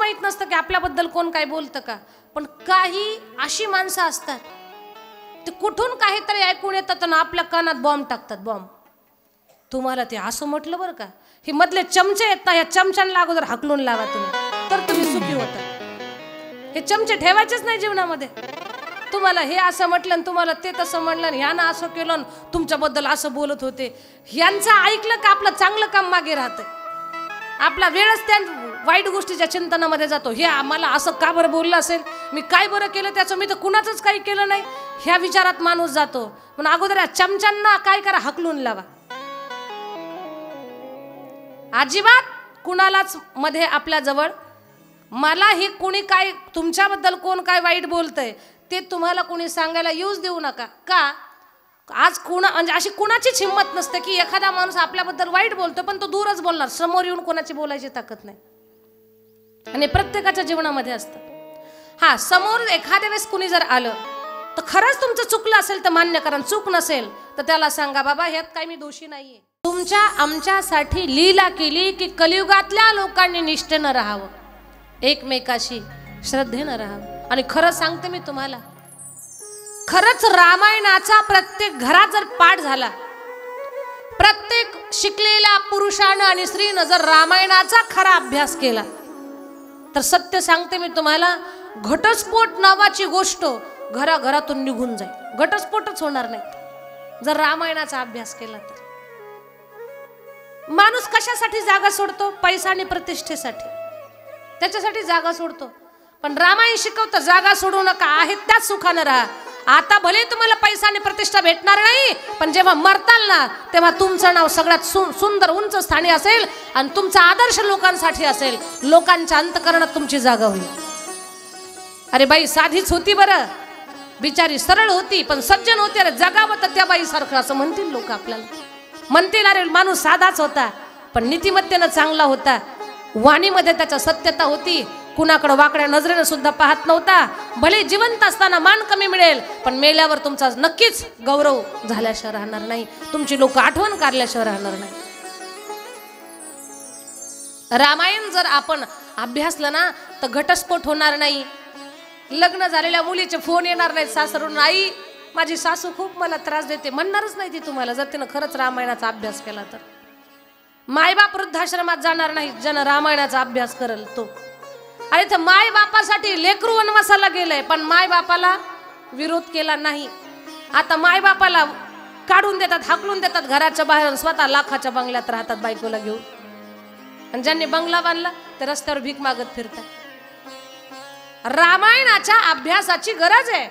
माहित नसतं की आपल्याबद्दल कोण काय बोलतं का. पण काही अशी माणसं असतात ते कुठून काहीतरी ऐकून येतात आणि आपल्या कानात बॉम्ब टाकतात. बॉम्ब. तुम्हाला ते असं म्हटलं बरं का, हे मधले चमचे आहेत ना, या चमच्यांना अगोदर हाकलून लावा तुम्ही, तर तुम्ही सुखी होता. हे चमचे ठेवायचेच नाही जीवनामध्ये. तुम्हाला हे असं म्हटलं तुम्हाला ते तसं म्हणलं, ह्यानं असं केलं तुमच्याबद्दल असं बोलत होते, ह्यांचं ऐकलं का आपलं चांगलं काम मागे राहतंय. आपला वेळच त्या वाईट गोष्टीच्या चिंतनामध्ये जातो. हे आम्हाला असं का बरं बोललं असेल, मी काय बरं केलं त्याचं, मी तर कुणाचंच काही केलं नाही, ह्या विचारात माणूस जातो. पण अगोदर या चमच्यांना काय करा, हाकलून लावा. अजिबात कुणालाच मध्ये आपल्या जवळ मला हे कुणी काय तुमच्याबद्दल कोण काय वाईट बोलतंय ते तुम्हाला कोणी सांगायला येऊच देऊ नका. का आज कुणा म्हणजे अशी कुणाचीच हिंमत नसते की एखादा माणूस आपल्याबद्दल वाईट बोलतो पण तो दूरच बोलणार, समोर येऊन कोणाची बोलायची ताकद नाही. आणि प्रत्येकाच्या जीवनामध्ये असतं. हा, समोर एखाद्या वेळेस कुणी जर आलं तर खरंच तुमचं चुकलं असेल तर मान्य करा, चूक नसेल तर त्याला सांगा बाबा ह्यात काही मी दोषी नाहीये. तुमच्या आमच्यासाठी लीला केली की कलियुगातल्या लोकांनी निष्ठेनं राहावं, एकमेकाशी श्रद्धेनं राहावं. आणि खरं सांगते मी तुम्हाला, खरंच रामायणाचा प्रत्येक घरात जर पाठ झाला, प्रत्येक शिकलेल्या पुरुषानं आणि स्त्रीनं जर रामायणाचा खरा अभ्यास केला तर सत्य सांगते मी तुम्हाला, घटस्फोट नावाची गोष्ट घराघरातून निघून जाईल. घटस्फोटच होणार नाही जर रामायणाचा अभ्यास केला तर. माणूस कशासाठी जागा सोडतो? पैसा आणि प्रतिष्ठेसाठी, त्याच्यासाठी जागा सोडतो. पण रामायण शिकवतं जागा सोडू नका, आहेत त्याच सुखानं राहा. आता भले तुम्हाला पैसा आणि प्रतिष्ठा भेटणार नाही, पण जेव्हा मरताल ना तेव्हा तुमचं नाव सगळ्यात सुंदर उंच स्थानी असेल आणि तुमचा आदर्श लोकांसाठी असेल. लोकांच्या अंतःकरणात तुमची जागा होईल. अरे बाई साधीच होती बरं, बिचारी सरळ होती पण सज्जन होती, अरे जगावं तर त्या बाई सारखं असं म्हणतील लोक आपल्याला. म्हणतील अरे माणूस साधाच होता पण नीतिमत्तेनं चांगला होता, वाणीमध्ये त्याच्या सत्यता होती, कुणाकडे वाकड्या नजरेनं सुद्धा पाहत नव्हता. भले जिवंत असताना मान कमी मिळेल पण मेल्यावर तुमचा नक्कीच गौरव झाल्याशिवाय राहणार नाही, तुमची लोक आठवण काढल्याशिवाय राहणार नाही. रामायण जर आपण अभ्यासलं ना तर घटस्फोट होणार नाही. लग्न झालेल्या मुलीचे फोन येणार नाहीत सासरून, आई माझी सासू खूप मला त्रास देते, म्हणणारच नाही ती तुम्हाला जर तिनं खरंच रामायणाचा अभ्यास केला तर. मायबाप वृद्धाश्रमात जाणार नाही ज्यानं रामायणाचा अभ्यास करेल तो. अरे तर माय बापासाठी लेकरू वनवासाला गेलंय पण माय बापाला विरोध केला नाही. आता माय बापाला काढून देतात, हाकलून देतात घराच्या बाहेर, स्वतः लाखाच्या बंगल्यात राहतात बायकोला घेऊन. आणि ज्यांनी बंगला बांधला ते रस्त्यावर भीक मागत फिरतात. रामायणाच्या अभ्यासाची गरज आहे.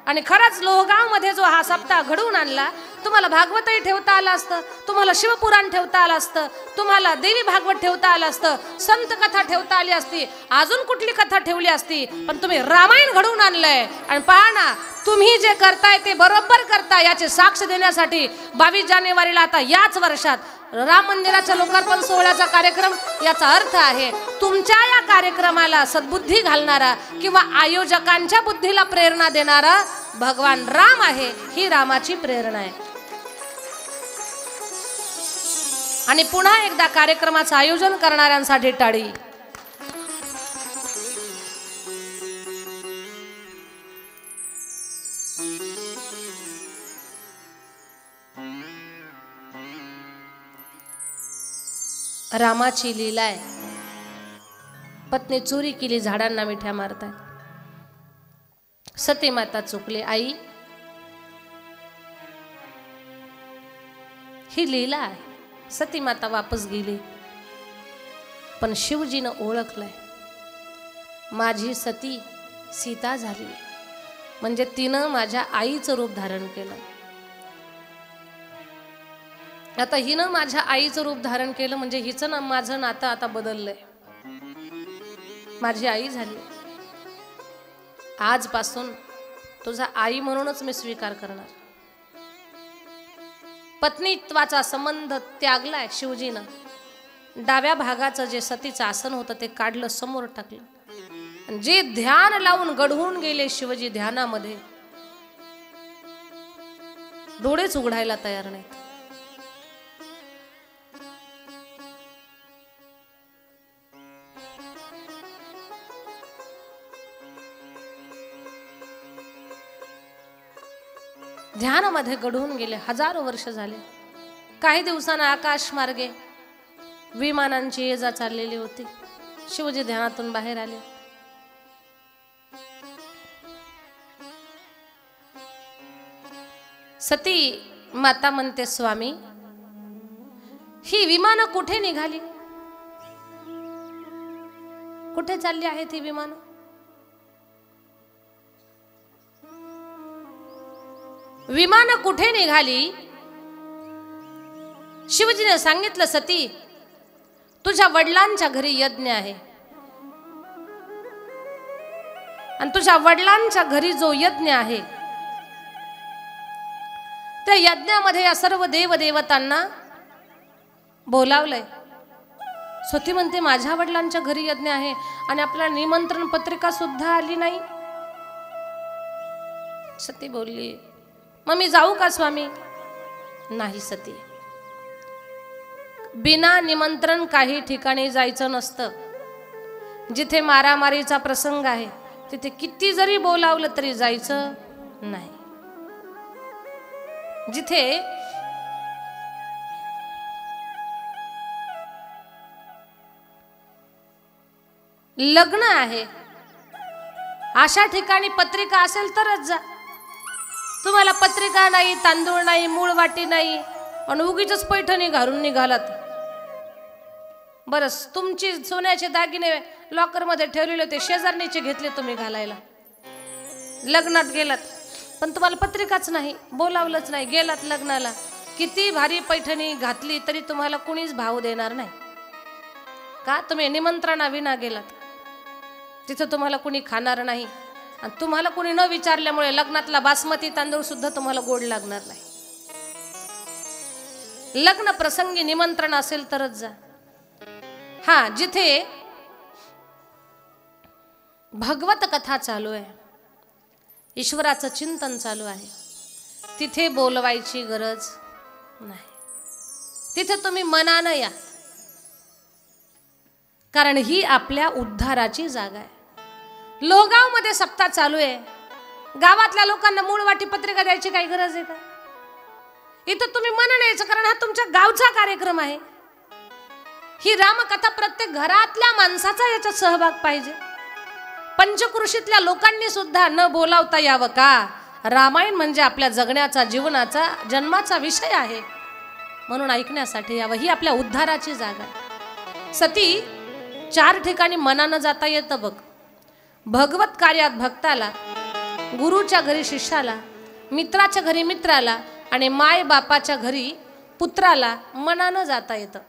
आणि खरंच लोहगाव मध्ये जो हा सप्ताह घडवून आणला, तुम्हाला भागवतही ठेवता आलं असतं, तुम्हाला शिवपुराण ठेवता आलं असतं, तुम्हाला देवी भागवत ठेवता आलं असतं, संत कथा ठेवता आली असती, अजून कुठली कथा ठेवली असती, पण तुम्ही रामायण घडवून आणलंय. आणि पहा ना, तुम्ही जे करताय ते बरोबर करताय याचे साक्ष देण्यासाठी 22 जानेवारीला आता याच वर्षात राम मंदिराच्या लोकार्पण सोहळ्याचा कार्यक्रम. याचा अर्थ आहे तुमच्या या कार्यक्रमाला सद्बुद्धी घालणारा किंवा आयोजकांच्या बुद्धीला प्रेरणा देणारा भगवान राम आहे. ही रामाची प्रेरणा आहे. आणि पुन्हा एकदा कार्यक्रमाचं आयोजन करणाऱ्यांसाठी टाळी. रामाची लीला आहे. पत्नी चोरी केली, झाडांना मिठ्या मारताय. सती माता चुकले, आई ही लीला आहे. सती माता वापस गेली पण शिवजीनं ओळखलंय माझी सती सीता झाली, म्हणजे तिनं माझ्या आईचं रूप धारण केलं. आता हिनं माझ्या आईचं रूप धारण केलं म्हणजे हिचं ना माझं नातं आता बदललंय. माझी आई झाली, आजपासून तुझा आई म्हणूनच मी स्वीकार करणार. पत्नीत्वाचा संबंध त्यागलाय शिवजीनं. डाव्या भागाचं जे सतीचं आसन होतं ते काढलं, समोर टाकलं. जे ध्यान लावून घडवून गेले शिवजी ध्यानामध्ये, डोळेच उघडायला तयार नाहीत. ध्यानामध्ये गढून गेले. हजारो वर्ष झाले. काही दिवसांना आकाश मार्गे विमानांची ये जा चाललेली होती. शिवजी ध्यानातून बाहेर आले. सती माता म्हणते, स्वामी, ही विमानं कुठे निघाली? कुठे चालली आहेत ही विमानं? विमानं कुठे निघाली? शिवजीने सांगितलं, सती, तुझ्या वडिलांच्या घरी यज्ञ आहे आणि तुझ्या वडिलांच्या घरी जो यज्ञ आहे त्या यज्ञामध्ये या सर्व देवदेवतांना बोलावलंय. सती म्हणते, माझ्या वडिलांच्या घरी यज्ञ आहे आणि आपल्याला निमंत्रण पत्रिका सुद्धा आली नाही. सती बोलली, मग मी जाऊ का स्वामी? नाही सती, बिना निमंत्रण काही ठिकाणी जायचं नसतं. जिथे मारामारीचा प्रसंग आहे तिथे किती जरी बोलावलं तरी जायचं नाही. जिथे लग्न आहे अशा ठिकाणी पत्रिका असेल तरच जा. तुम्हाला पत्रिका नाही, तांदूळ नाही, मूळ वाटी नाही आणि उगीच पैठणी घालून निघालात. बरं, तुमची सोन्याचे दागिने लॉकर मध्ये ठेवलेले होते, शेजारणीचे घेतले तुम्ही घालायला. लग्नात गेलात पण तुम्हाला पत्रिकाच नाही, बोलावलंच नाही, गेलात लग्नाला, किती भारी पैठणी घातली तरी तुम्हाला कुणीच भाव देणार नाही. का? तुम्ही निमंत्रणाविना गेलात. तिथं तुम्हाला कुणी खाणार नाही आणि तुम्हाला कुणी न विचारल्यामुळे लग्नातला बासमती तांदूळ सुद्धा तुम्हाला गोड लागणार नाही. लग्न प्रसंगी निमंत्रण असेल तरच जा. हा, जिथे भगवत कथा चालू आहे, ईश्वराचं चिंतन चालू आहे, तिथे बोलवायची गरज नाही. तिथे तुम्ही मनानं या, कारण ही आपल्या उद्धाराची जागा आहे. लोहगाव मध्ये सप्ताह चालू आहे. गावातल्या लोकांना मूळ वाटी पत्रिका द्यायची काही गरज आहे का? इथं तुम्ही मनानं यायचं, कारण हा तुमच्या गावचा कार्यक्रम आहे. ही रामकथा प्रत्येक घरातल्या माणसाचा याच्यात सहभाग पाहिजे. पंचकृषीतल्या लोकांनी सुद्धा न बोलावता यावं का? रामायण म्हणजे आपल्या जगण्याचा, जीवनाचा, जन्माचा विषय आहे, म्हणून ऐकण्यासाठी यावं. ही आपल्या उद्धाराची जागा आहे. सती, 4 ठिकाणी मनानं जाता येतं बघ. भगवत कार्यात भक्ताला, गुरुच्या घरी शिष्याला, मित्राच्या घरी मित्राला आणि माय बापाच्या घरी पुत्राला मनानं जाता येतं.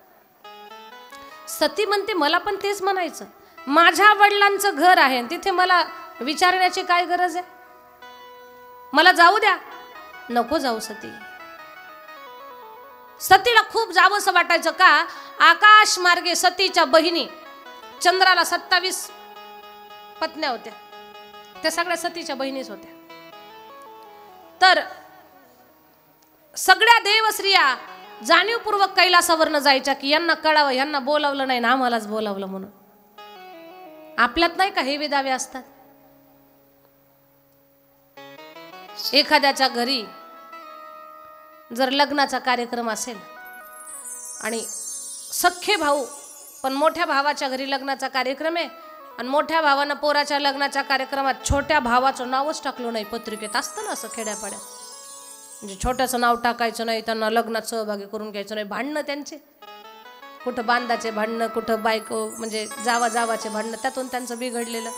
सती म्हणते, मला पण तेच म्हणायचं. माझ्या वडिलांचं घर आहे तिथे मला विचारण्याची काय गरज आहे? मला जाऊ द्या. नको जाऊ सती. सतीला खूप जावंसं वाटायचं. का? आकाश मार्गे सतीच्या बहिणी, चंद्राला 27 पत्न्या होत्या, त्या सगळ्या सतीच्या बहिणीच होत्या. तर सगळ्या देवस्त्रिया जाणीवपूर्वक कैलासावरनं जायच्या की यांना कळावं, यांना बोलावलं नाही ना आम्हालाच बोलावलं म्हणून. आपल्यात नाही का हे विधावे असतात? एखाद्याच्या घरी जर लग्नाचा कार्यक्रम असेल आणि सख्खे भाऊ, पण मोठ्या भावाच्या घरी लग्नाचा कार्यक्रम आहे आणि मोठ्या भावानं पोराच्या लग्नाच्या कार्यक्रमात छोट्या भावाचं नावच टाकलं नाही पत्रिकेत. असतं ना असं खेड्यापाड्यात, म्हणजे छोट्याचं नाव टाकायचं नाही, त्यांना लग्नात सहभागी करून घ्यायचं नाही. भांडणं त्यांचे, कुठं बांधाचे भांडणं, कुठं बायको म्हणजे जावाचे भांडणं, त्यातून त्यांचं बिघडलेलं.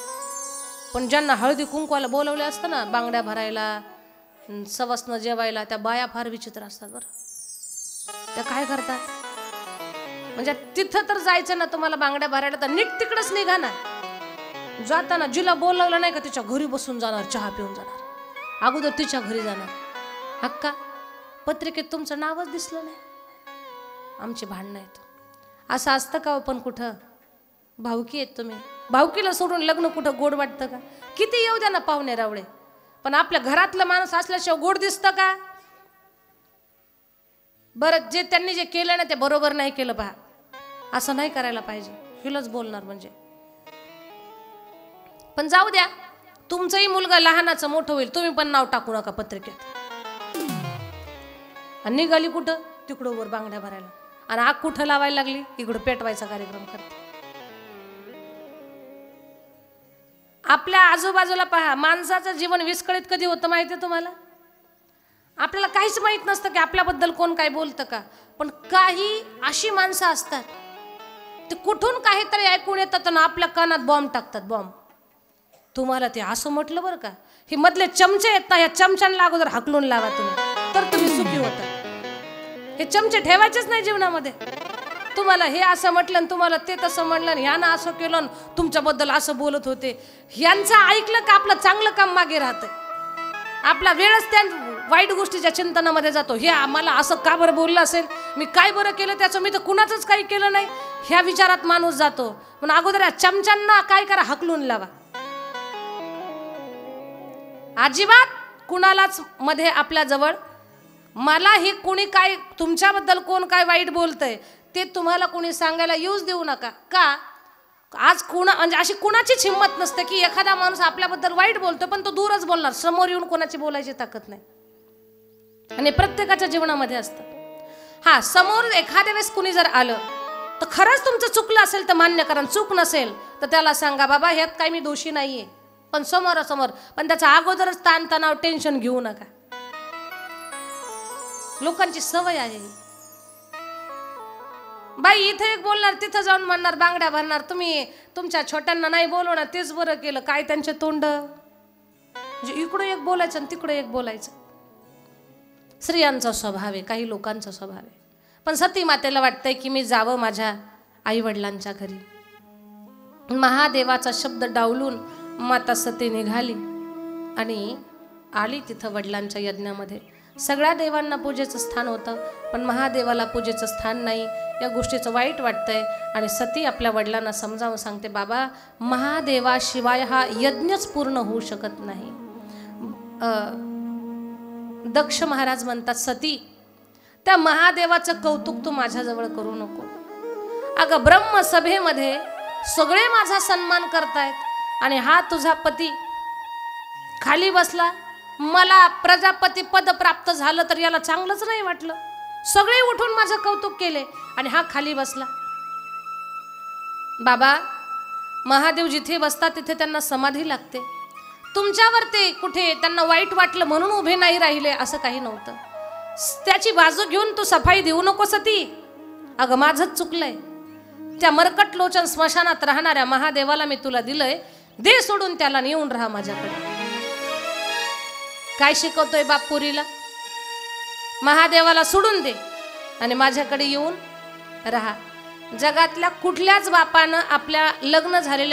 पण ज्यांना हळदी कुंकवाला बोलवले असतं ना, बांगड्या भरायला, सवसनं जेवायला, त्या बाया फार विचित्र असतात बरं. त्या काय करतात म्हणजे तिथं तर जायचं ना तुम्हाला बांगड्या भरायला, तर नीट तिकडंच निघा ना. जाताना जिला बोलवलं नाही का तिच्या घरी बसून जाणार, चहा पिऊन जाणार, अगोदर तिच्या घरी जाणार. हक्का पत्रिकेत तुमचं नावच दिसलं नाही, आमची भांडणं आहेत. असं असतं का? पण कुठं भावकी आहेत तुम्ही. भावकीला सोडून लग्न कुठं गोड वाटतं का? किती येऊ द्या ना पाहुणे रावळे, पण आपल्या घरातलं माणूस असल्याशिवाय गोड दिसतं का? बरं, जे त्यांनी जे केलं ना ते बरोबर नाही केलं पहा, असं नाही करायला पाहिजे. हिलाच बोलणार म्हणजे. पण जाऊ द्या, तुमचंही मुलगा लहानाचं मोठं होईल, तुम्ही पण नाव टाकू नका पत्रिकेत. आणि निघाली कुठं? तिकडं वर बांगड्या भरायला. आणि आग कुठं लावायला लागली? इकडं पेटवायचा कार्यक्रम करते. आपल्या आजूबाजूला पहा, माणसाचं जीवन विस्कळीत कधी होतं माहिती आहे तुम्हाला? आपल्याला काहीच माहित नसतं की आपल्याबद्दल कोण काय बोलतं का. पण काही अशी माणसं असतात ते कुठून काहीतरी ऐकून येतात आणि आपल्या कानात बॉम्ब टाकतात. बॉम्ब. तुम्हाला ते असं म्हटलं बरं का, हे मधले चमचे आहेत ना, या चमच्यांना अगोदर हाकलून लावा तुम्ही, तर तुम्ही सुखी होता. हे चमचे ठेवायचेच नाही जीवनामध्ये. तुम्हाला हे असं म्हटलं आणि तुम्हाला ते तसं म्हणलं, ह्यानं असं केलं आणि तुमच्याबद्दल असं बोलत होते, ह्यांचं ऐकलं का आपलं चांगलं काम मागे राहतंय. आपला वेळच त्या वाईट गोष्टीच्या चिंतनामध्ये जातो. हे आम्हाला असं का बरं बोललं असेल, मी काय बरं केलं त्याचं, मी तर कुणाचंच काही केलं नाही, ह्या विचारात माणूस जातो. पण अगोदर या चमच्यांना काय करा, हाकलून लावा. अजिबात कुणालाच मध्ये आपल्या जवळ मला हे कुणी काय तुमच्याबद्दल कोण काय वाईट बोलतंय ते तुम्हाला कुणी सांगायला येऊच देऊ नका. का? आज म्हणजे अशी कुणाचीच हिंमत नसते की एखादा माणूस आपल्याबद्दल वाईट बोलतो पण तो दूरच बोलणार, समोर येऊन कोणाची बोलायची ताकद नाही. आणि प्रत्येकाच्या जीवनामध्ये असतं. हा, समोर एखाद्या वेळेस कुणी जर आलं तर खरंच तुमचं चुकलं असेल तर मान्य करा, चूक नसेल तर त्याला सांगा बाबा ह्यात काही मी दोषी नाहीये, पण समोरासमोर. पण त्याचा अगोदरच ताणतणाव टेन्शन घेऊ नका. लोकांची सवय आहे बाई, इथे एक बोलणार तिथं जाऊन म्हणणार बांगड्या भरणार. तुम्ही तुमच्या छोट्यांना नाही बोलवणार, तेच बरं केलं. काय त्यांचे तोंड, म्हणजे इकडं एक बोलायचं आणि तिकडे एक बोलायचं. स्त्रियांचा स्वभाव आहे, काही लोकांचा स्वभाव आहे. पण सती मातेला वाटतंय की मी जावं माझ्या आई वडिलांच्या घरी. महादेवाचा शब्द डावलून माता सती निघाली आणि आली तिथं वडिलांच्या यज्ञामध्ये. सगळ्या देवांना पूजेचं स्थान होतं पण महादेवाला पूजेचं स्थान नाही. या गोष्टीचं वाईट वाटतंय आणि सती आपल्या वडिलांना समजावून सांगते, बाबा महादेवाशिवाय हा यज्ञच पूर्ण होऊ शकत नाही. दक्ष महाराज म्हणतात, सती त्या महादेवाचं कौतुक तू माझ्याजवळ करू नको. अगं ब्रह्मसभेमध्ये सगळे माझा सन्मान करतायत आणि हा तुझा पती खाली बसला. मला प्रजापती पद प्राप्त झालं तर याला चांगलंच नाही वाटलं. सगळे उठून माझं कौतुक केले आणि हा खाली बसला. बाबा महादेव जिथे बसतात तिथे त्यांना समाधी लागते. तुमच्यावर ते कुठे त्यांना वाईट वाटलं म्हणून उभे नाही राहिले असं काही नव्हतं. त्याची बाजू घेऊन तू सफाई देऊ नको सती. अगं माझंच चुकलंय. त्या मरकट लोचन स्मशानात राहणाऱ्या महादेवाला मी तुला दिलंय, दे सोडून त्याला नेऊन राहा माझ्याकडे. काय शिकवतोय बाप पुरीला? महादेवाला सोडून दे आणि माझ्याकडे येऊन राहा. जगातल्या कुठल्याच बापानं आपल्या लग्न झालेल्या